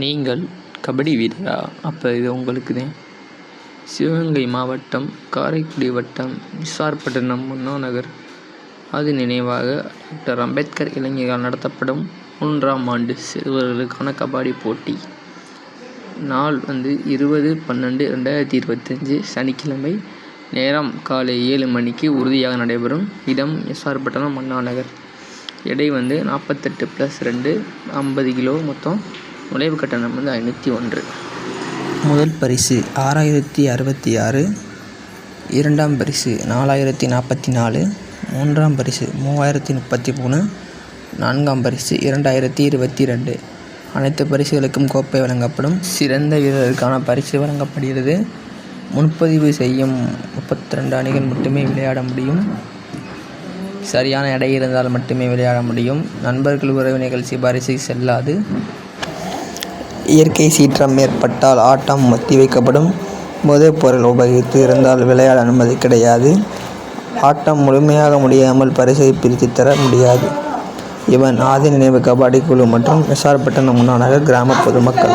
நீங்கள் கபடி வீரரா? அப்போ இது உங்களுக்கு தான். சிவகங்கை மாவட்டம் காரைக்குடி வட்டம் விசாகப்பட்டினம் அண்ணாநகர் ஆதி நினைவாக டாக்டர் அம்பேத்கர் இளைஞர்களால் நடத்தப்படும் 3ஆம் ஆண்டு சிறுவர்களுக்கான கபடி போட்டி. நாள் 20/12/2025 சனிக்கிழமை. நேரம் காலை 7 மணிக்கு உறுதியாக நடைபெறும். இடம் விசாகப்பட்டினம் அண்ணாநகர். எடை 48+2 50 கிலோ. மொத்தம் நுழைவு கட்டணம் 501. முதல் பரிசு 6066, இரண்டாம் பரிசு 4044, மூன்றாம் பரிசு 3033, நான்காம் பரிசு 2022. அனைத்து பரிசுகளுக்கும் கோப்பை வழங்கப்படும். சிறந்த வீரருக்கான பரிசு வழங்கப்படுகிறது. முன்பதிவு செய்யும் 32 அணிகள் மட்டுமே விளையாட முடியும். சரியான எடை இருந்தால் மட்டுமே விளையாட முடியும். நண்பர்கள் உறவினர்கள் சிபாரிசு செல்லாது. இயற்கை சீற்றம் ஏற்பட்டால் ஆட்டம் ஒத்திவைக்கப்படும். போதைப் பொருள் உபயோகித்து இருந்தால் விளையாட அனுமதி கிடையாது. ஆட்டம் முழுமையாக முடியாமல் பரிசை பிரித்து தர முடியாது. இவன் ஆதி நினைவு கபடி குழு மற்றும் விசாகப்பட்டினம் அண்ணாநகர் கிராம பொதுமக்கள்.